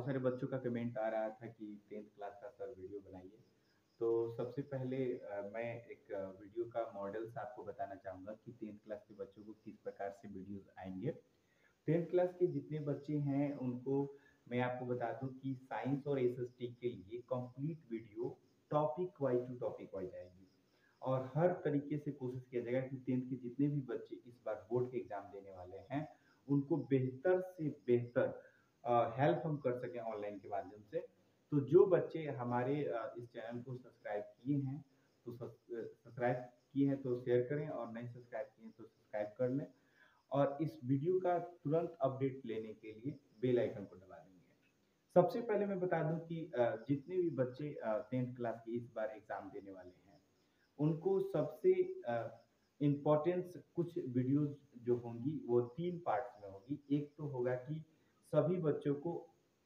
बहुत सारे बच्चों का कमेंट आ रहा था कि 10th क्लास का सर वीडियो बनाइए। तो सबसे पहले मैं एक वीडियो का मॉडल्स आपको बताना चाहूँगा कि 10th क्लास के बच्चों को किस प्रकार से वीडियोज़ आएँगे। 10th क्लास के जितने बच्चे हैं उनको मैं आपको बता दूँ कि साइंस और एसएसटी के लिए complete video topic wise to topic wise आएगी। और हर तरीके से कोशिश किया जाएगा कि 10th के जितने भी बच्चे इस बार बोर्ड के एग्ज़ाम देने वाले हैं, उनको बेहतर से बेहतर हेल्प हम कर सकें ऑनलाइन के माध्यम से। तो जो बच्चे हमारे इस चैनल को सब्सक्राइब किए हैं, तो सब्सक्राइब किए हैं तो शेयर करें और नहीं सब्सक्राइब किए हैं तो सब्सक्राइब कर लें। और इस वीडियो का तुरंत अपडेट लेने के लिए बेल आइकन को दबा देंगे। सबसे पहले मैं बता दूं कि जितने भी बच्चे 10th क्लास के इस बार एग्ज़ाम देने वाले हैं, उनको सबसे इम्पोर्टेंस कुछ वीडियोस जो होंगी वो 3 पार्ट्स में होगी। एक तो होगा कि सभी बच्चों को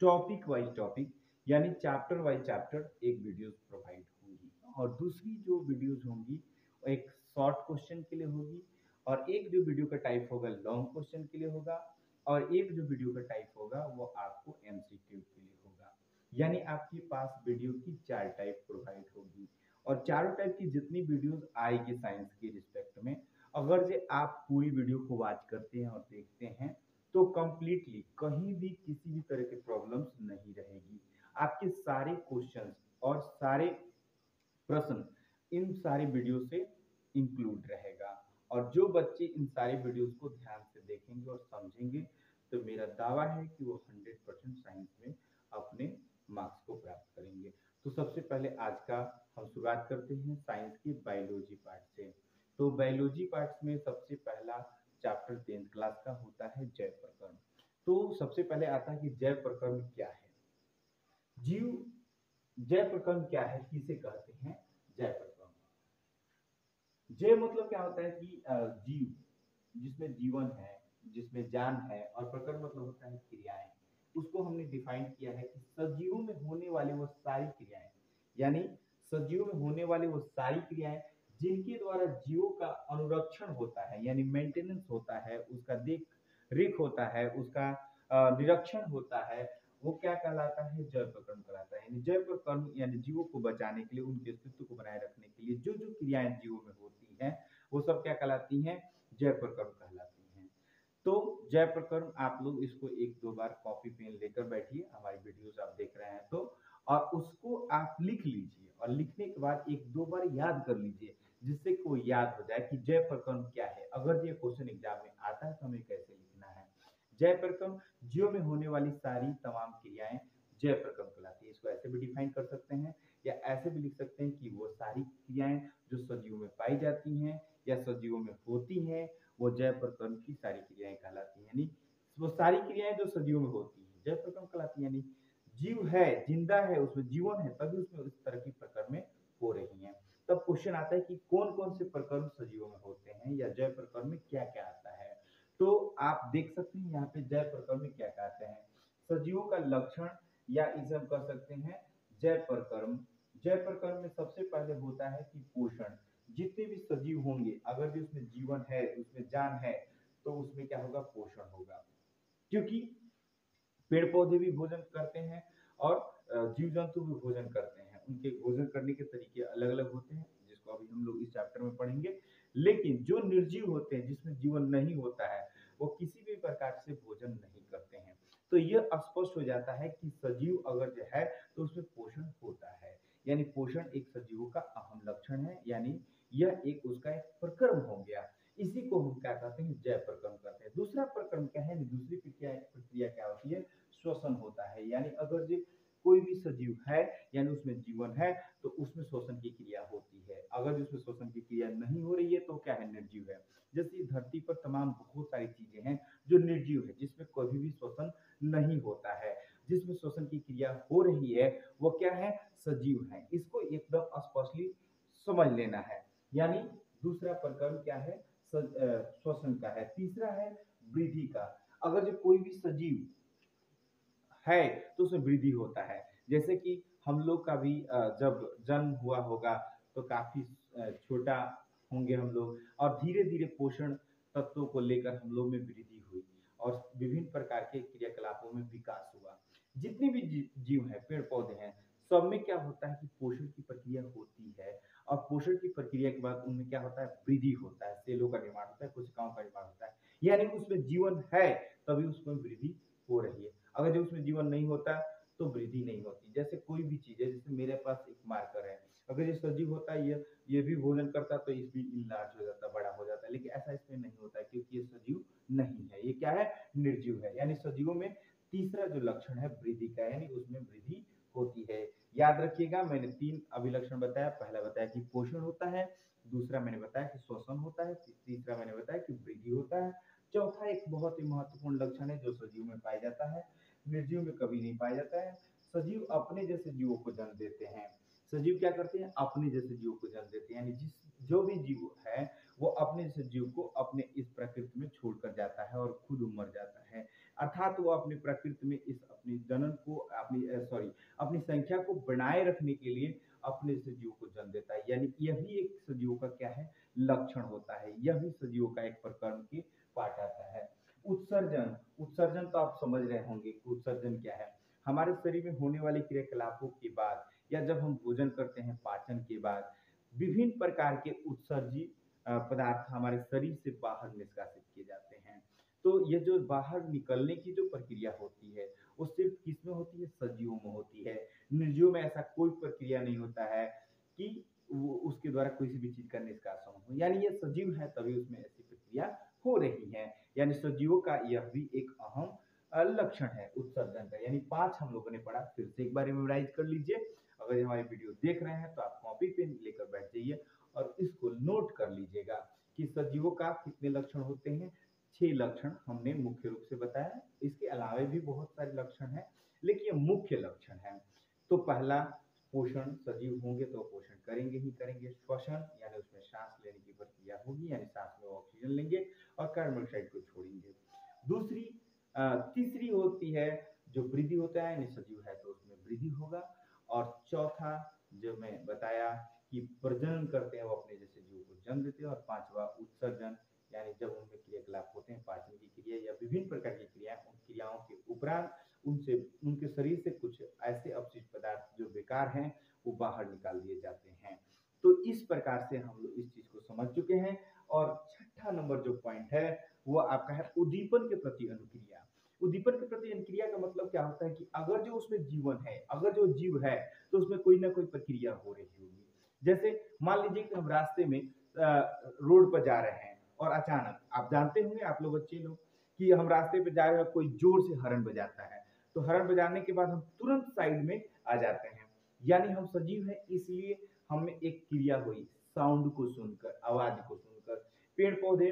टॉपिक वाइज़ टॉपिक यानी चैप्टर वाइज़ चैप्टर एक वीडियोस प्रोवाइड होंगी और दूसरी जो वीडियोस होंगी वो एक शॉर्ट क्वेश्चन के लिए होगी और एक जो वीडियो का टाइप होगा लॉन्ग क्वेश्चन के लिए होगा और एक जो वीडियो का टाइप होगा वो आपको एमसीक्यू के लिए होगा। यानी आपके पास वीडियो की 4 टाइप प्रोवाइड होगी और चारों टाइप की जितनी वीडियोस आएगी साइंस के रिस्पेक्ट में, अगर जे आप पूरी वीडियो को वॉच करते हैं और देखते हैं तो कंप्लीटली कहीं भी किसी भी तरह की प्रॉब्लम्स नहीं रहेगी। आपके सारे क्वेश्चंस और सारे प्रश्न इन सारी वीडियो से इंक्लूड रहेगा और जो बच्चे इन सारी वीडियोस को ध्यान से देखेंगे और समझेंगे तो मेरा दावा है कि वो 100% साइंस में अपने मार्क्स को प्राप्त करेंगे। तो सबसे पहले आज का हम शुरुआत करते हैं साइंस की बायोलॉजी पार्ट से। तो बायोलॉजी पार्ट में सबसे पहला चैप्टर 10th क्लास का होता है जैव प्रकरण। तो सबसे पहले आता है कि जैव प्रकरण क्या है। जीव जैव प्रकरण क्या है, किसे कहते हैं जैव प्रकरण। जैव मतलब क्या होता है कि जीव जिसमें जीवन है, जिसमें जान है और प्रकरण मतलब होता है क्रियाएं। उसको हमने डिफाइन किया है कि सजीवों में होने वाली वो सारी क्रियाएं, यानी सजीवों में होने वाली वो सारी क्रियाएं जिनके द्वारा जीवों का अनुरक्षण होता है यानी मेंटेनेंस होता है, उसका देख रेख होता है, उसका निरीक्षण होता है, वो क्या कहलाता है जैव प्रकरण कहलाता है। यानी जैव प्रकरण यानी जीवों को बचाने के लिए, उनके अस्तित्व को बनाए रखने के लिए जो जो क्रियाएं जीवों में होती हैं वो सब क्या कहलाती हैं, जैव प्रकरण कहलाती हैं। तो जैव प्रकरण आप लोग इसको एक दो बार कॉपी पेन लेकर बैठिए, हमारी वीडियोस आप देख रहे हैं तो, और उसको आप लिख लीजिए और लिखने के बाद एक दो बार याद कर लीजिए जिससे कि वो याद हो जाए कि जैव प्रकरण क्या है। अगर ये क्वेश्चन एग्जाम में आता है तो हमें कैसे लिखना है। जैव प्रकरण जीव में होने वाली सारी तमाम क्रियाएं जैव प्रकरण कहलाती है। इसको ऐसे भी डिफाइन कर सकते हैं या ऐसे भी लिख सकते हैं कि वो सारी क्रियाएं जो सजीवों में पाई जाती हैं या सजीवों में होती हैं वो जैव प्रकरण की सारी क्रियाएं कहलाती हैं। यानी वो सारी क्रियाएं जो सजीवों में होती हैं जैव प्रकरण कहलाती हैं। यानी जीव है, जिंदा है, उसमें जीवन है, तभी उसमें इस तरह की प्रकरण में हो रही है। तब क्वेश्चन आता है कि कौन कौन से प्रकरण सजीवों में होते हैं या जैव प्रकरण में क्या क्या आता है। तो आप देख सकते हैं यहाँ पे जैव प्रकरण में क्या कहते हैं, सजीवों का लक्षण या इसे हम कह सकते हैं जैव प्रकरण। जैव प्रकरण में सबसे पहले होता है कि पोषण। जितने भी सजीव होंगे अगर भी उसमें जीवन है, उसमें जान है, तो उसमें क्या होगा, पोषण होगा। क्योंकि पेड़ पौधे भी भोजन करते हैं और जीव जंतु भी भोजन करते हैं, उनके भोजन करने के तरीके अलग अलग होते हैं जिसको अभी हम लोग इस चैप्टर में पढ़ेंगे। लेकिन जो निर्जीव होते हैं जिसमें जीवन नहीं होता है वो किसी भी प्रकार से भोजन नहीं करते हैं। तो यह स्पष्ट हो जाता है कि सजीव अगर जो है तो उसमें पोषण होता है। यानी पोषण एक सजीवों का अहम लक्षण है, यानी यह एक उसका एक प्रक्रम हो गया। इसी को हम क्या कहते हैं, जैव प्रक्रम कहते हैं। दूसरा प्रक्रम क्या है, दूसरी प्रक्रिया क्या होती है, श्वसन होता है। यानी अगर जो कोई भी सजीव है यानी उसमें जीवन है तो उसमें श्वसन की क्रिया होती है। अगर उसमें श्वसन की क्रिया नहीं हो रही है तो क्या है, निर्जीव है। जैसे धरती पर तमाम बहुत सारी चीजें हैं जो निर्जीव है, जिसमें कभी भी श्वसन नहीं होता है। जिसमें श्वसन की क्रिया हो रही है वो क्या है, सजीव है। इसको एकदम स्पष्टली समझ लेना है। यानी दूसरा प्रकरण क्या है, श्वसन का है। तीसरा है वृद्धि का। अगर जो कोई भी सजीव है तो उसमें वृद्धि होता है। जैसे कि हम लोग का भी जब जन्म हुआ होगा तो काफी छोटा होंगे हम लोग और धीरे धीरे पोषण तत्वों को लेकर हम लोग में वृद्धि हुई और विभिन्न प्रकार के क्रियाकलापों में विकास हुआ। जितने भी जीव हैं, पेड़ पौधे हैं, सब में क्या होता है कि पोषण की प्रक्रिया होती है। और पोषण की प्रक्रिया के बाद उनमें क्या होता है, वृद्धि होता है, सेलों का निर्माण होता है, कोशिकाओं का निर्माण होता है। यानी उसमें जीवन है तभी उसमें वृद्धि हो रही है। अगर जो उसमें जीवन नहीं होता तो वृद्धि नहीं होती। जैसे कोई भी चीज है, जैसे मेरे पास एक मार्कर है, अगर ये सजीव होता है, ये भी भोजन करता तो इसमें इनलार्ज हो जाता, बड़ा हो जाता, लेकिन ऐसा इसमें नहीं होता है क्योंकि ये सजीव नहीं है, ये क्या है, निर्जीव है। यानी सजीवों में तीसरा जो लक्षण है वृद्धि का, यानी उसमें वृद्धि होती है। याद रखिएगा, मैंने 3 अभिलक्षण बताया। पहला बताया कि पोषण होता है, दूसरा मैंने बताया कि श्वसन होता है, तीसरा मैंने बताया कि वृद्धि होता है। चौथा एक बहुत ही महत्वपूर्ण लक्षण है जो सजीव में पाया जाता है, निर्जीव में कभी नहीं पाया जाता है। सजीव अपने जैसे जीवों को जन्म देते हैं। सजीव क्या करते हैं, अपने जैसे जीवों को जन्म देते हैं। यानी जो भी जीव है वो अपने जैसे जीव को अपने इस प्रकृति में छोड़कर जाता है और खुद मर जाता है। अर्थात वो अपनी प्रकृति में इस अपनी जनन को अपनी संख्या को बनाए रखने के लिए अपने सजीव को जन्म देता है। यानी यह भी एक सजीव का क्या है, लक्षण होता है। यह भी सजीव का एक प्रकर्म के पार्ट आता है। उत्सर्जन, उत्सर्जन तो आप समझ रहे होंगे कि उत्सर्जन क्या है। हमारे शरीर में होने वाले क्रियाकलापों के बाद या जब हम भोजन करते हैं पाचन के बाद विभिन्न प्रकार के उत्सर्जी पदार्थ हमारे शरीर से बाहर निष्कासित किए जाते हैं। तो ये जो बाहर निकलने की जो प्रक्रिया होती है वो सिर्फ किसमें होती है, सजीवों में होती है। निर्जीव में ऐसा कोई प्रक्रिया नहीं होता है कि वो उसके द्वारा किसी भी चीज का निष्कासन हो। यानी ये सजीव है तभी उसमें ऐसी प्रक्रिया हो रही है। यानी सजीवों का यह भी एक अहम लक्षण है उत्सर्जन का। यानी 5 हम लोगों ने पढ़ा, फिर से एक बार मेमोराइज कर लीजिए। अगर हमारी वीडियो देख रहे हैं तो आप कॉपी पेन लेकर बैठ जाइए और इसको नोट कर लीजिएगा कि सजीवों का कितने लक्षण होते हैं। 6 लक्षण हमने मुख्य रूप से बताया। इसके अलावा भी बहुत सारे लक्षण हैं, लेकिन ये मुख्य लक्षण है। तो पहला, पोषण, सजीव होंगे तो पोषण करेंगे ही करेंगे। श्वसन यानी उसमें सांस लेने की प्रक्रिया होगी, यानी सांस में ऑक्सीजन लेंगे और कार्बन डाइऑक्साइड को छोड़ेंगे। दूसरी तीसरी होती है जो वृद्धि होता है, यानी सजीव है तो उसमें वृद्धि होगा। और चौथा जो मैं बताया कि प्रजनन करते हैं वो अपने जैसे जीव को जन्म देते हैं। और पांचवा उत्सर्जन, यानी जब उनमें क्रियाकलाप होते हैं, पाचन की क्रिया या विभिन्न प्रकार की क्रिया, उन क्रियाओं के उपरांत उनसे उनके शरीर से कुछ ऐसे अपशिष्ट पदार्थ जो बेकार हैं वो बाहर निकाल दिए जाते हैं। तो इस प्रकार से हम लोग इस चीज को समझ चुके हैं। और छठा नंबर जो पॉइंट है वो आपका है उद्दीपन के प्रति अनुक्रिया। उद्दीपन के प्रति अनुक्रिया का मतलब क्या होता है कि अगर जो उसमें जीवन है, अगर जो जीव है तो उसमें कोई ना कोई प्रक्रिया हो रही होगी। जैसे मान लीजिए कि हम रास्ते में रोड पर जा रहे हैं और अचानक, आप जानते होंगे आप लोग बच्चे लोग, कि हम रास्ते पे जा रहे हैं, कोई जोर से हॉर्न बजाता है, तो हॉर्न बजाने के बाद हम तुरंत साइड में आ जाते हैं। यानी हम सजीव हैं, इसलिए हमें एक क्रिया हुई साउंड को सुनकर, आवाज को सुनकर। पेड़ पौधे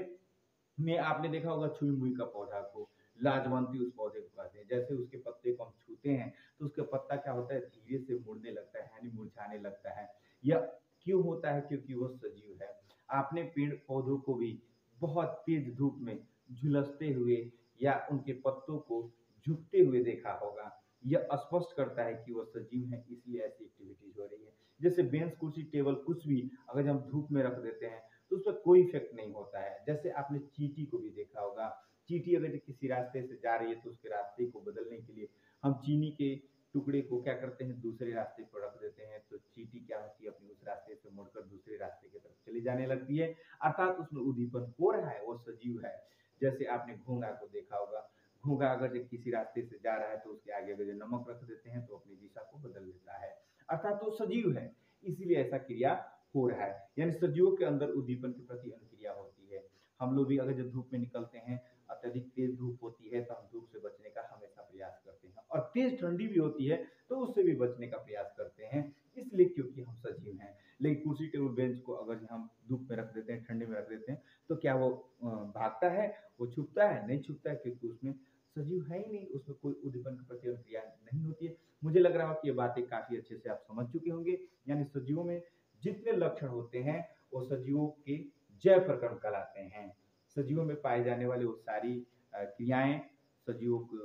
में आपने देखा होगा छुई मुई का पौधा को, लाजवंती उस पौधे को कहते हैं। जैसे उसके पत्ते को हम छूते हैं तो उसका पत्ता क्या होता है, धीरे से मुड़ने लगता है, यानी मुरझाने लगता है। यह क्यों होता है, क्योंकि वो सजीव है। आपने पेड़ पौधों को भी बहुत तेज धूप में झुलसते हुए या उनके पत्तों को झुकते हुए देखा होगा। यह स्पष्ट करता है कि वो सजीव है, इसलिए ऐसी एक्टिविटीज हो रही है। जैसे बेंच, कुर्सी, टेबल कुछ भी अगर हम धूप में रख देते हैं तो उस पर कोई इफेक्ट नहीं होता है। जैसे आपने चींटी को भी देखा होगा, चींटी अगर किसी रास्ते से जा रही है तो उसके रास्ते को बदलने के लिए हम चीनी के टुकड़े को क्या करते हैं, दूसरे रास्ते पर रख देते हैं, तो चींटी क्या होती है, अपनी उस रास्ते से मुड़कर दूसरे रास्ते की तरफ चली जाने लगती है। अर्थात उसमें उद्दीपन हो रहा है, वो सजीव है। जैसे आपने घोंघा को देखा होगा, घोंघा अगर जब किसी रास्ते से जा रहा है तो उसके आगे अगर जो नमक रख देते हैं तो अपनी दिशा को बदल देता है। अर्थात वो सजीव है, इसीलिए ऐसा क्रिया हो रहा है। यानी सजीवों के अंदर उद्दीपन के प्रति अनुक्रिया होती है। हम लोग भी अगर जब धूप में निकलते हैं, अत्यधिक तेज धूप होती है तो हम धूप से बचने का हमेशा प्रयास करते हैं, और तेज ठंडी भी होती है तो उससे भी बचने का प्रयास करते हैं, इसलिए क्योंकि हम सजीव हैं। लेकिन कुर्सी, टेबल, बेंच को अगर हम धूप में रख देते हैं, ठंडे में रख देते हैं, तो क्या वो भागता है, वो छुपता है? नहीं छुपता है, क्योंकि उसमें सजीव है ही नहीं, उसमें कोई उद्दीपन की प्रति अनुक्रिया नहीं होती है। मुझे लग रहा है कि ये बातें काफी अच्छे से आप समझ चुके होंगे। यानी सजीवों में जितने लक्षण होते हैं वो सजीवों के जैव प्रकरण कहलाते हैं। सजीवों में पाए जाने वाली वो सारी क्रियाएं सजीवों को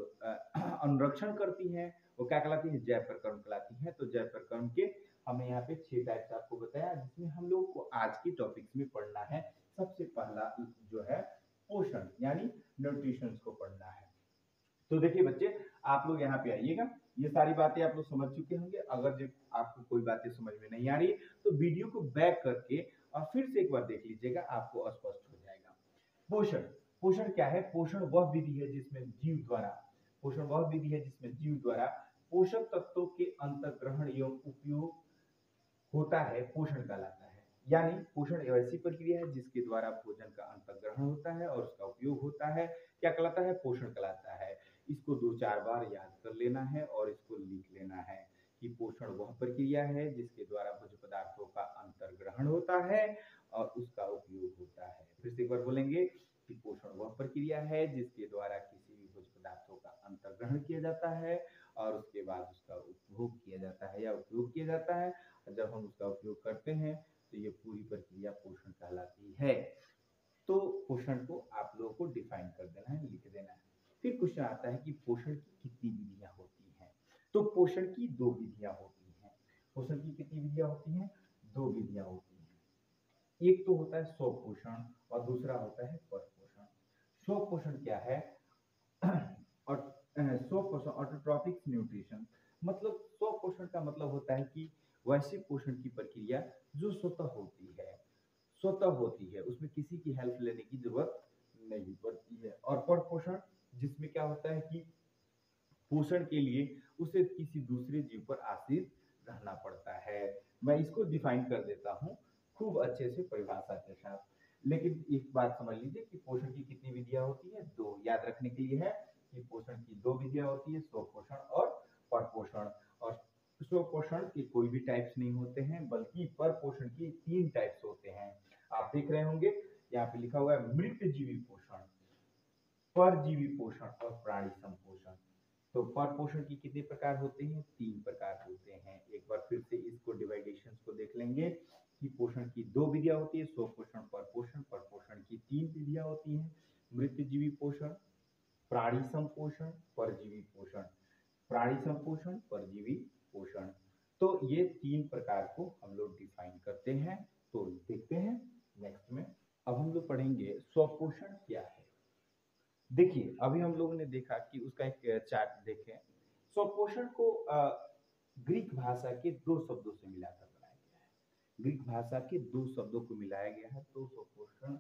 अनुरक्षण करती हैं, वो क्या कहलाती है, जैव प्रकरण कहलाती हैं। तो जैव प्रकरण के हमने यहाँ पे 6 टाइप्स आपको बताया, जिसमें हम लोग को आज की टॉपिक्स में पढ़ना है। सबसे पहला जो है पोषण यानी न्यूट्रिशन को पढ़ना है। तो देखिए बच्चे, आप लोग यहाँ पे आइएगा, ये सारी बातें आप लोग समझ चुके होंगे। अगर जो आपको कोई बातें समझ में नहीं आ रही तो वीडियो को बैक करके और फिर से एक बार देख लीजिएगा, आपको स्पष्ट हो जाएगा। पोषण, पोषण क्या है? पोषण वह विधि है जिसमें जीव द्वारा, पोषण वह विधि है जिसमें जीव द्वारा पोषक तत्वों के अंतर्ग्रहण एवं उपयोग होता है, पोषण कहलाता है। यानी पोषण एक ऐसी प्रक्रिया है जिसके द्वारा भोजन का अंतर्ग्रहण होता है और उसका उपयोग होता है। क्या कहलाता है? पोषण कहलाता है। इसको 2-4 बार याद कर लेना है और इसको लिख लेना है कि पोषण वह प्रक्रिया है जिसके द्वारा भोज्य पदार्थों का अंतर्ग्रहण होता है और उसका उपयोग होता है। फिर से एक बार बोलेंगे कि पोषण वह प्रक्रिया है जिसके द्वारा किसी भी भोज्य पदार्थों का अंतर्ग्रहण किया जाता है और उसके बाद उसका उपभोग किया जाता है या उपयोग किया जाता है। जब हम उसका उपयोग करते हैं तो ये पूरी प्रक्रिया पोषण कहलाती है। तो पोषण को आप लोगों को डिफाइन कर देना है, लिख देना है। फिर क्वेश्चन आता है कि पोषण की कितनी विधियां होती हैं? तो पोषण की 2 विधियां होती हैं। पोषण की कितनी विधियां होती हैं? 2 विधियां होती हैं। एक तो होता है स्वपोषण और दूसरा होता है परपोषण। स्वपोषण क्या है? और स्वपोषण ऑटोट्रॉपिक न्यूट्रिशन, मतलब स्वपोषण का मतलब होता है कि वैसे पोषण की प्रक्रिया जो स्वतः होती है, स्वतः होती है, उसमें किसी की हेल्प लेने की जरूरत नहीं पड़ती है। और परपोषण जिसमें क्या होता है कि पोषण के लिए उसे किसी दूसरे जीव पर आश्रित रहना पड़ता है। मैं इसको डिफाइन कर देता हूँ खूब अच्छे से परिभाषा के साथ। लेकिन एक बात समझ लीजिए कि पोषण की कितनी विधियां होती है? 2। याद रखने के लिए है कि पोषण की 2 विधियां होती है, स्वपोषण और परपोषण। और स्वपोषण के कोई भी टाइप्स नहीं होते हैं, बल्कि परपोषण की 3 टाइप्स होते हैं। आप देख रहे होंगे यहाँ पे लिखा हुआ है मृतजीवी पोषण, परजीवी पोषण और प्राणी संपोषण। तो पर पोषण की कितने प्रकार होते हैं? 3 प्रकार होते हैं। एक बार फिर से इसको डिवाइडेशन को देख लेंगे कि पोषण की 2 विधियां होती है, स्वपोषण, परपोषण। परपोषण की 3 विधियां होती हैं, मृतजीवी पोषण, प्राणी संपोषण, परजीवी पोषण। प्राणी संपोषण, परजीवी पोषण। तो ये 3 प्रकार को हम लोग डिफाइन करते हैं। तो देखते हैं नेक्स्ट में। अब हम लोग पढ़ेंगे स्वपोषण क्या है। देखिए अभी हम लोगों ने देखा कि उसका एक चार्ट देखें। स्वपोषण को ग्रीक भाषा के 2 शब्दों से मिलाकर बनाया गया है। ग्रीक भाषा के 2 शब्दों को मिलाया गया है, तो स्वपोषण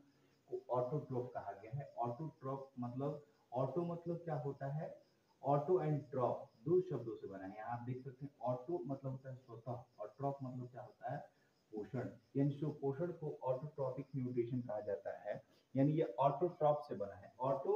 को ऑटोट्रॉप कहा गया है। ऑटोट्रॉप मतलब, ऑटो मतलब क्या होता है? ऑटो एंड ट्रॉप 2 शब्दों से बना है। यहाँ आप देख सकते हैं ऑटो मतलब होता है स्वतः और ट्रॉप मतलब क्या होता है? पोषण। यानी स्वपोषण को ऑटोट्रॉपिक न्यूट्रिशन कहा जाता है। यानी ये ऑटोट्रॉप से बना है। ऑटो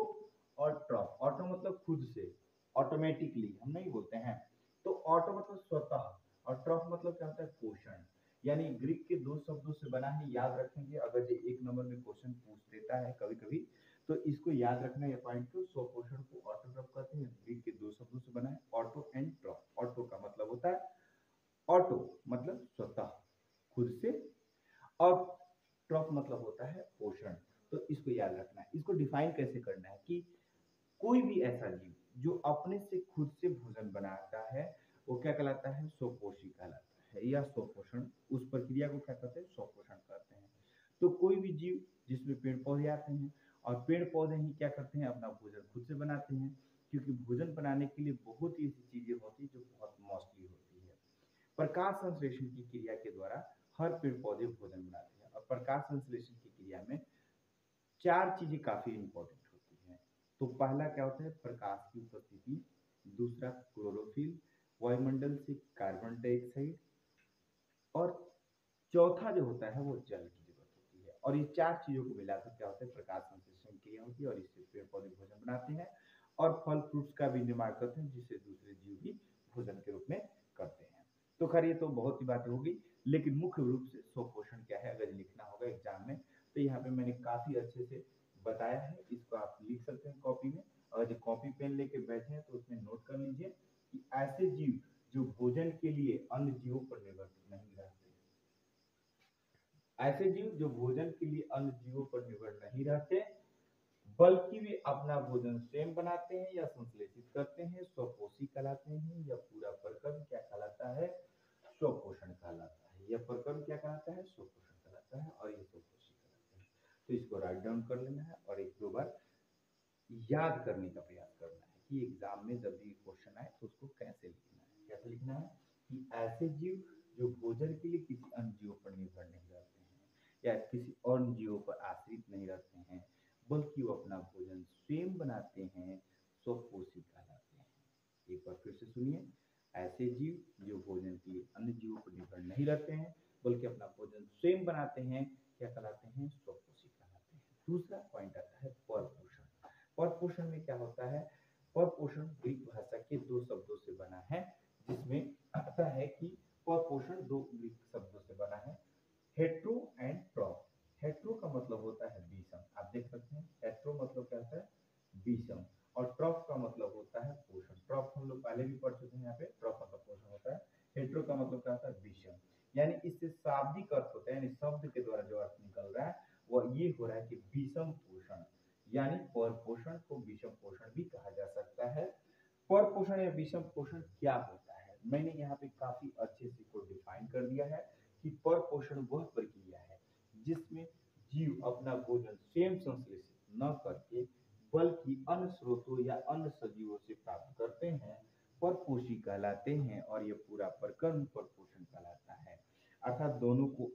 और ट्रॉप, ऑटो मतलब खुद से, ऑटोमेटिकली हम नहीं बोलते हैं। तो ऑटो मतलब स्वतः और ट्रॉप मतलब क्या होता है? पोषण। यानी ग्रीक के 2 शब्दों से बना है। याद रखेंगे, अगर ये 1 नंबर में क्वेश्चन पूछ देता है कभी कभी, तो इसको याद रखना है पॉइंट को। स्वपोषण को ऑटोट्रॉप कहते हैं। ग्रीक के 2 शब्दों से बना है, ऑटो एंड ट्रॉप। ऑटो का मतलब होता है, ऑटो मतलब स्वतः, खुद से, और ट्रॉप मतलब होता है पोषण। तो इसको याद रखना है। इसको डिफाइन कैसे करना है कि कोई भी ऐसा जीव जो अपने से खुद से भोजन बनाता है वो क्या कहलाता है? स्वपोषी कहलाता है, या स्वपोषण। उस प्रक्रिया को क्या कहते हैं? स्वपोषण कहते हैं। तो कोई भी जीव जिसमें पेड़ पौधे आते हैं, और पेड़ पौधे ही क्या करते हैं? अपना भोजन खुद से बनाते हैं। क्योंकि भोजन बनाने के लिए बहुत ही ऐसी चीजें होती है जो बहुत कॉस्टली होती है। प्रकाश संश्लेषण की क्रिया के द्वारा हर पेड़ पौधे भोजन बनाते हैं। और प्रकाश संश्लेषण की क्रिया में 4 चीजें काफी इंपॉर्टेंट होती हैं। तो पहला क्या होता है? प्रकाश की उपस्थिति। दूसरा क्लोरोफिल, वायुमंडल से कार्बन डाइऑक्साइड, और चौथा जो होता है वो जल की जरूरत होती है। और ये 4 चीजों को मिलाकर क्या होता है? प्रकाश संश्लेषण क्रिया होती है, और इससे पेड़ पौधे भोजन बनाते हैं और फल फ्रूट्स का भी निर्माण करते हैं, जिसे दूसरे जीव भी भोजन के रूप में करते हैं। तो खैर ये तो बहुत ही बातें होगी, लेकिन मुख्य रूप से स्वपोषण क्या है अगर लिखना होगा एग्जाम में, तो यहाँ पे मैंने काफी अच्छे से बताया है। इसको आप लिख सकते हैं कॉपी में। और जो कॉपी पेन लेके बैठे हैं तो उसमें नोट कर लीजिए कि ऐसे जीव जो भोजन के लिए अन्य जीवों पर निर्भर नहीं रहते, ऐसे जीव जो भोजन के लिए अन्य जीवों पर निर्भर नहीं रहते, बल्कि वे अपना भोजन स्वयं बनाते हैं या संश्लेषित करते हैं, स्वपोषी कहलाते हैं। या पूरा प्रकरण क्या कहलाता है? स्वपोषण कहलाता है। यह प्रकरण क्या कहलाता है? स्वपोषण कहलाता है, और ये स्वपोषी कहलाता है। तो इसको राइट डाउन कर लेना है और 1-2 बार याद करने का प्रयास करना है कि एग्जाम में जब भी क्वेश्चन आए तो उसको कैसे लिखना है। कैसे लिखना है कि ऐसे जीव जो भोजन के लिए किसी अन्य जीवों पर निर्भर नहीं रहते हैं या किसी और जीवों पर आश्रित नहीं रहते हैं, बल्कि वो अपना भोजन स्वयं बनाते हैं, स्वपोषी कहलाते हैं। एक बार फिर से सुनिए, ऐसे जीव जो भोजन के लिए अन्य जीवों पर निर्भर नहीं रहते हैं, बल्कि अपना भोजन स्वयं बनाते हैं, क्या कहलाते हैं? स्वपोषी कहलाते हैं। दूसरा पॉइंट आता है परपोषण। परपोषण में क्या होता है? परपोषण ग्रीक भाषा के दो शब्दों से बना है, जिसमें आता है कि परपोषण दो ग्रीक शब्दों से बना है, हेट्रो एंड ट्रॉफ। हेट्रो का मतलब होता है विषम, आप देख सकते हैं हेट्रो मतलब क्या होता है? विषम। और ट्रॉफ का मतलब होता है पोषण। ट्रॉफ हम लोग पहले भी पढ़ चुके हैं, यहाँ पे ट्रॉफ मतलब पोषण होता है। हेट्रो का मतलब क्या होता है? विषम। यानी इससे शाब्दिक अर्थ होता है, यानी शब्द के द्वारा जो अर्थ निकल रहा है वह ये हो रहा है कि विषम पोषण, यानी परपोषण को विषम पोषण भी कहा जा सकता है। परपोषण या विषम पोषण क्या होता है? मैंने यहाँ पे काफी अच्छे से इसको डिफाइन कर दिया है कि परपोषण वह प्रक्रिया है जिसमें जीव अपना भोजन स्वयं संश्लेषित न करके बल्कि अन्य स्रोतों या अन्य सजीवों से प्राप्त करते हैं, परपोषी कहलाते हैं। और ये पूरा प्रकरण परपोषण कहलाता है। अर्थात दोनों को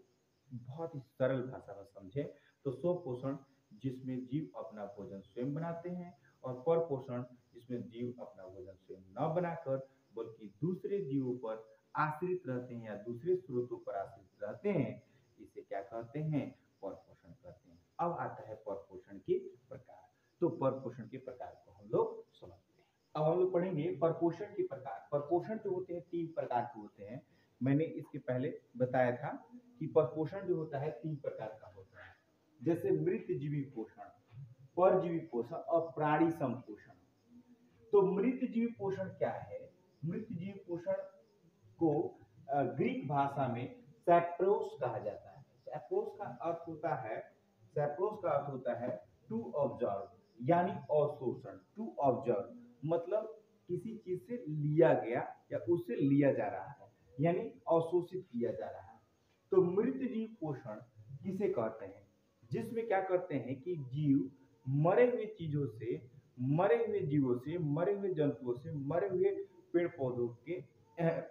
बहुत ही सरल भाषा में समझे तो स्वपोषण जिसमें जीव अपना भोजन स्वयं बनाते हैं, और परपोषण जिसमें जीव अपना भोजन स्वयं न बनाकर बल्कि दूसरे जीवों पर आश्रित रहते हैं या दूसरे स्रोतों पर आश्रित रहते हैं, इसे क्या कहते हैं? परपोषण कहते हैं। अब आता है परपोषण के प्रकार। तो परपोषण के प्रकार को हम लोग समझते हैं। अब हम लोग पढ़ेंगे परपोषण के प्रकार। परपोषण जो होते हैं तीन प्रकार के होते हैं। मैंने इसके पहले बताया था कि परपोषण जो होता है तीन प्रकार का होता है, जैसे मृत जीवी पोषण, परजीवी पोषण और प्राणी संपोषण। तो मृत जीवी पोषण क्या है? मृत जीवी पोषण को ग्रीक भाषा में सैप्रोस कहा जाता है। सैप्रोस का अर्थ होता है, सैप्रोस का अर्थ होता है टू ऑब्जर्व, यानी अवशोषण। टू ऑब्जर्व मतलब किसी चीज से लिया गया या उससे लिया जा रहा है, यानी अवशोषित किया जा रहा है। तो मृत जीव पोषण किसे कहते हैं? जिसमें क्या करते हैं कि जीव मरे हुए चीजों से, मरे हुए जीवों से, मरे हुए जंतुओं से, मरे हुए पेड़ पौधों के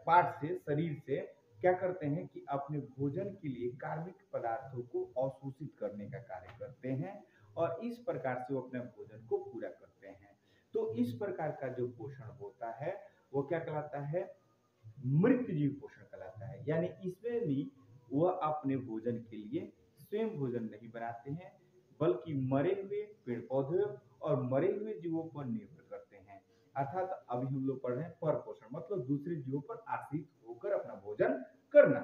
पार्ट से, शरीर से क्या करते हैं कि अपने भोजन के लिए कार्बनिक पदार्थों को अवशोषित करने का कार्य करते हैं, और इस प्रकार से वो अपने भोजन को पूरा करते हैं। तो इस प्रकार का जो पोषण होता है वो क्या कहलाता है? मृत जीव पोषण कहलाता है। यानी इसमें भी वह अपने भोजन के लिए स्वयं भोजन नहीं बनाते हैं, बल्कि मरे हुए पेड़ पौधे और मरे हुए जीवों पर निर्भर करते हैं। अर्थात अभी हम लोग पढ़ रहे हैं परपोषण, मतलब दूसरे जीवों पर आश्रित होकर अपना भोजन करना।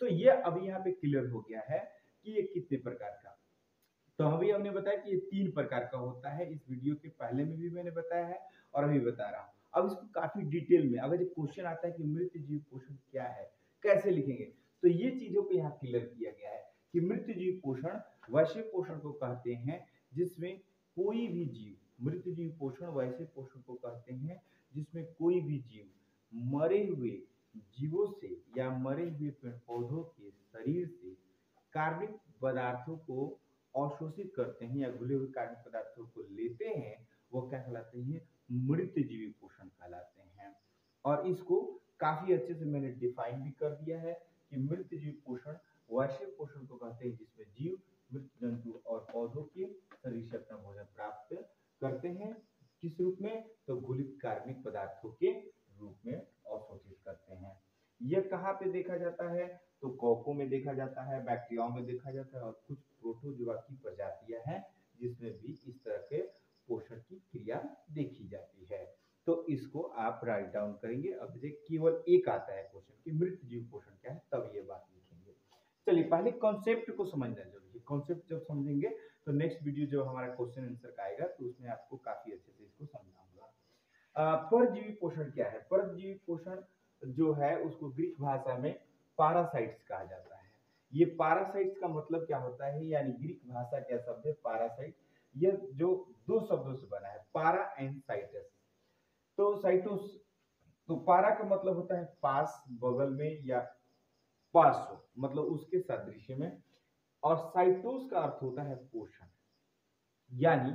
तो ये अभी यहाँ पे क्लियर हो गया है कि ये कितने प्रकार का। तो अभी हमने बताया कि ये तीन प्रकार का होता है। इस वीडियो के पहले में भी मैंने बताया है और अभी बता रहा हूँ। अब इसको काफी डिटेल में, अगर ये क्वेश्चन आता है कि मृत जीव पोषण क्या है, कैसे लिखेंगे, तो ये चीजों को यहाँ क्लियर किया गया है कि मृत जीव पोषण वैसे पोषण को कहते हैं जिसमें कोई भी जीव, मृत जीव पोषण वैसे पोषण को कहते हैं जिसमें कोई भी जीव मरे हुए जीवों से या मरे हुए पेड़ पौधों के शरीर से कार्बनिक पदार्थों को अवशोषित करते हैं या घुले हुए कार्बनिक पदार्थों को लेते हैं, वो क्या कहलाते हैं? मृत जीवी पोषण कहलाते हैं। और इसको काफी अच्छे से मैंने डिफाइन भी कर दिया है कि मृत जीव पोषण वैसे पोषण को कहते हैं जिसमें जीव मृत जंतु और पौधों के शरीर से अपना भोजन प्राप्त करते हैं। किस रूप में? तो घुलित कार्बनिक पदार्थों के रूप में अवशोषित करते हैं। यह कहाँ पे देखा जाता है? तो कॉकों में देखा जाता है, बैक्टीरियाओं में देखा जाता है, और कुछ प्रोटोजोआ की प्रजातियां हैं जिसमें भी इस तरह के पोषण की क्रिया देखी जाती है। तो इसको आप राइट डाउन करेंगे। अब देखिए केवल एक आता है क्वेश्चन कि मृत जीव पोषण क्या है, तब ये बात लिखेंगे। चलिए पहले कॉन्सेप्ट को समझना जरूरी है। कॉन्सेप्ट जब समझेंगे तो नेक्स्ट वीडियो जो हमारा क्वेश्चन आंसर का आएगा तो उसमें आपको काफी अच्छे से इसको समझाऊंगा। परजीवी पोषण क्या है? परजीवी पोषण जो है उसको ग्रीक भाषा में पारासाइट्स कहा जाता है। ये पारासाइट्स का मतलब क्या होता है? यानी ग्रीक भाषा का शब्द है पारासाइट। यह जो दो शब्दों से बना है, पारा एंड साइटस। तो साइटोस, तो पारा का मतलब होता है पास, बगल में, या पार्श्व मतलब उसके सादृश्य में, और साइटोस का अर्थ होता है पोषण। यानी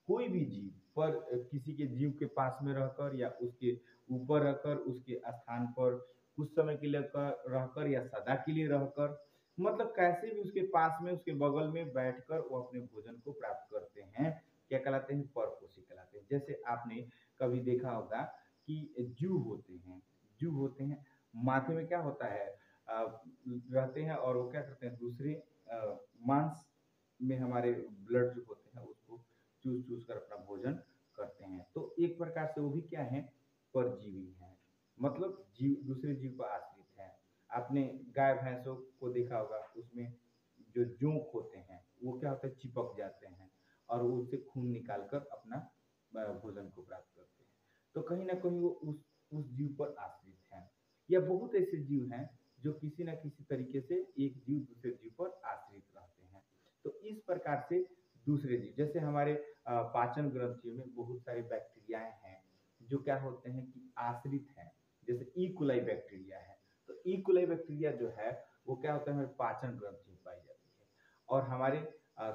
कोई भी जीव पर किसी के जीव के पास में रहकर या उसके ऊपर रहकर उसके स्थान पर कुछ समय के लिए रहकर या सदा के लिए रहकर, मतलब कैसे भी उसके पास में उसके बगल में बैठकर वो अपने भोजन को प्राप्त करते हैं, क्या कहलाते हैं, परपोषी कहलाते हैं। जैसे आपने कभी देखा होगा कि जूं होते हैं, जूं होते हैं, माथे में क्या होता है, रहते हैं और वो क्या करते हैं, दूसरे मांस में हमारे ब्लड जो होते हैं उसको चूस चूस कर अपना भोजन करते हैं। तो एक प्रकार से वो भी क्या है, परजीवी है, मतलब जीव दूसरे जीव पर आश्रित है। आपने गाय भैंसों को देखा होगा, उसमें जो जोंक होते हैं वो क्या होता है, चिपक जाते हैं और वो उससे खून निकाल कर अपना भोजन को प्राप्त करते हैं। तो कहीं ना कहीं वो उस जीव पर आश्रित है। या बहुत ऐसे जीव हैं जो किसी न किसी तरीके से एक जीव दूसरे जीव पर आश्रित रहते हैं। तो इस प्रकार से दूसरे जीव, जैसे हमारे पाचन ग्रंथियों में बहुत सारे बैक्टीरियाएं हैं जो क्या होते हैं कि आश्रित हैं। जैसे ई कुलाई बैक्टीरिया है, तो ई कुलाई बैक्टीरिया जो है वो क्या होता है, हमारे पाचन ग्रंथि में पाई जाती है और हमारे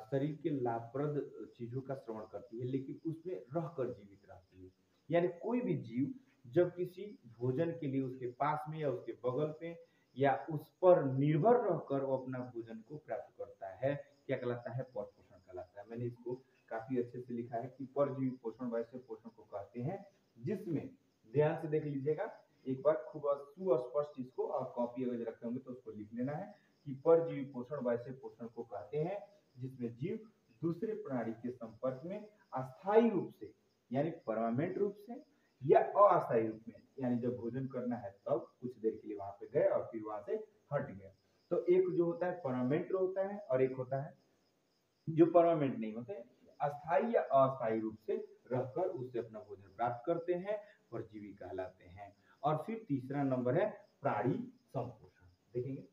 शरीर के लाभप्रद चीजों का श्रवण करती है, लेकिन उसमें रहकर जीवित रहती है। यानी कोई भी जीव जब किसी भोजन के लिए उसके पास में या उसके बगल पे या उस पर निर्भर रहकर वो अपना भोजन को प्राप्त करता है, क्या कहलाता है, परपोषण कहलाता है। मैंने इसको काफी अच्छे से लिखा है कि परजीवी पोषण वैसे पोषण को कहते हैं जिसमें, ध्यान से देख लीजिएगा एक बार, खूब सुस्पष्ट इसको, और कॉपी अगर रखे होंगे तो उसको लिख लेना है कि परजीवी पोषण वैसे पोषण को कहते हैं जिसमें जीव दूसरे प्राणी के संपर्क में अस्थायी रूप से, यानी परमानेंट रूप से, या अस्थायी रूप में, यानी जब भोजन करना है तब कुछ देर के लिए वहां पे गए और फिर वहां से हट गए। तो एक जो होता है परमानेंट होता है और एक होता है जो परमानेंट नहीं होते, अस्थायी या अस्थायी रूप से रहकर उससे अपना भोजन प्राप्त करते हैं, परजीवी कहलाते हैं। और फिर तीसरा नंबर है प्राणी संपोषण। देखेंगे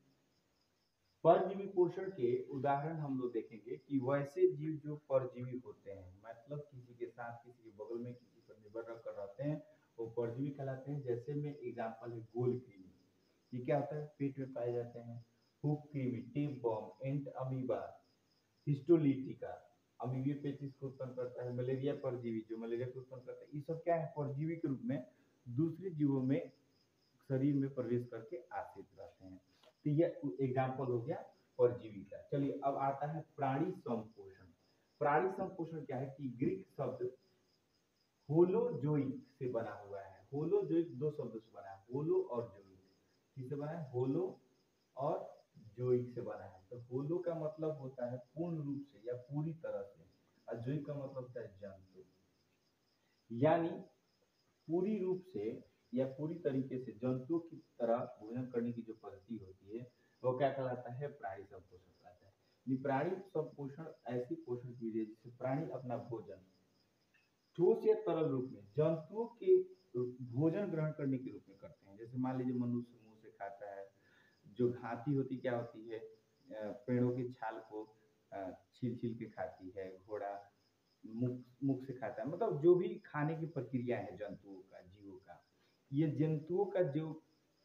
परजीवी पोषण के उदाहरण हम लोग देखेंगे कि वैसे जीव जो परजीवी होते हैं, मतलब किसी के साथ, किसी के बगल में, किसी पर निर्भर रहकर रहते हैं, वो परजीवी कहलाते हैं। जैसे में एग्जाम्पल है गोल कृमि, ये क्या होता है, पेट में पाए जाते हैं। हुक कृमि, टेप बॉम, एंट अमीबा, हिस्टोलिटिका अमीबिया पेचिस को उत्पन्न करता है। मलेरिया परजीवी जो मलेरिया को उत्पन्न करता है। ये सब क्या है, परजीवी के रूप में दूसरे जीवों में शरीर में प्रवेश करके आश्रित रहते हैं। तो यह एग्जाम्पल हो गया परजीवी का। चलिए अब आता है प्राणी संपोषण। प्राणी संपोषण क्या है कि ग्रीक शब्द होलोजोइक से बना हुआ है। होलोजोइक दो शब्दों से बना है, होलो और जोइक। किससे बना है, होलो और जोइक से बना है। तो होलो का मतलब होता है पूर्ण रूप से या पूरी तरह से, और जोइक का मतलब होता है जंतु। यानी पूरी रूप से या पूरी तरीके से जंतुओं की तरह भोजन करने की जो पद्धति होती है वो क्या कहलाता है, प्राणी संपोषण कहलाता है। ये प्राणी संपोषण ऐसी पोषण की विधि है जिससे प्राणी अपना भोजन ठोस या तरल रूप में जंतुओं के भोजन ग्रहण करने के रूप में करते हैं। जैसे मान लीजिए मनुष्य मुंह से खाता है, जो घाती होती क्या होती है, पेड़ों की छाल को छील छील के खाती है, घोड़ा मुख मुख से खाता है, मतलब जो भी खाने की प्रक्रिया है जंतुओं का, जीवों का, ये जंतुओं का जो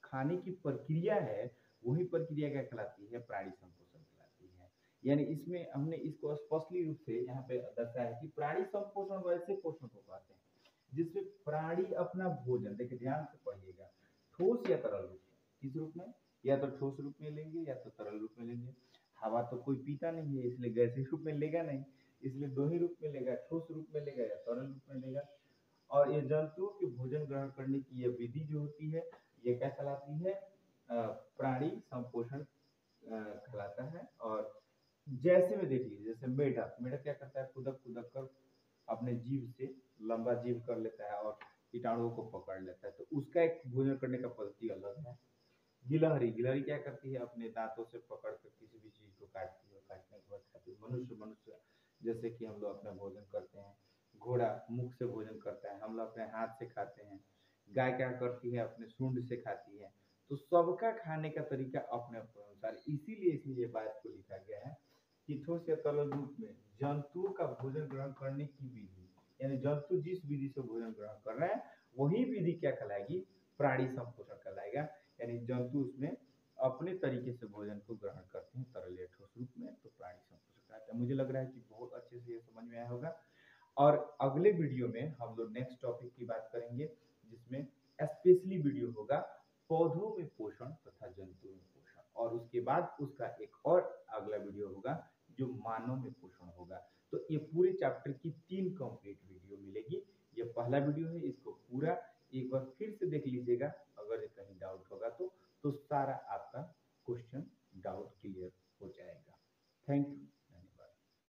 खाने की प्रक्रिया है, वही प्रक्रिया क्या कहलाती है, प्राणी संपोषण कहलाती है। यानी इसमें हमने इसको स्पष्टली रूप से यहाँ पे दर्शाया है कि प्राणी संपोषण वैसे पोषण को कहते हैं जिसमें प्राणी अपना भोजन, देखिए ध्यान से पढ़िएगा, ठोस या तरल रूप में, किस रूप में, या तो ठोस रूप में लेंगे या तो तरल रूप में लेंगे। हवा तो कोई पीता नहीं है, इसलिए गैसीय रूप में लेगा नहीं, इसलिए दो ही रूप में लेगा, ठोस रूप में लेगा या तरल रूप में लेगा। और ये जंतुओं के भोजन ग्रहण करने की यह विधि जो होती है, ये क्या कहलाती है, प्राणी संपोषण कहलाता है। और जैसे में देख लीजिए, जैसे मेढक, मेढक क्या करता है, खुदक खुदक कर अपने जीभ से लंबा जीभ कर लेता है और कीटाणुओं को पकड़ लेता है, तो उसका एक भोजन करने का पद्धति अलग है। गिलहरी, गिलहरी क्या करती है, अपने दांतों से पकड़ कर किसी भी चीज को काटती है, काटने के बाद खाती है। मनुष्य मनुष्य जैसे कि हम लोग अपना भोजन करते हैं, घोड़ा मुख से भोजन करता है, हम लोग अपने हाथ से खाते हैं, गाय क्या करती है, अपने सूंड से खाती है। तो सबका खाने का तरीका अपने अपने अनुसार, इसीलिए इसमें ये बात को लिखा गया है कि ठोस या तरल रूप में जंतुओं का भोजन ग्रहण करने की विधि, यानी जंतु जिस विधि से भोजन ग्रहण कर रहे हैं वही विधि क्या कहलाएगी, प्राणी संपोषण कहलाएगा। यानी जंतु उसमें अपने तरीके से भोजन को ग्रहण करते हैं तरल या ठोस रूप में, तो प्राणी संपोषण कहलाता है। मुझे लग रहा है कि बहुत अच्छे से ये समझ में आया होगा। और अगले वीडियो में हम लोग नेक्स्ट टॉपिक की बात करेंगे, जिसमें स्पेशली वीडियो होगा पौधों में पोषण तथा जंतुओं में पोषण, और उसके बाद उसका एक और अगला वीडियो होगा जो मानव में पोषण होगा। तो ये पूरे चैप्टर की 3 कंप्लीट वीडियो मिलेगी। ये पहला वीडियो है, इसको पूरा एक बार फिर से देख लीजिएगा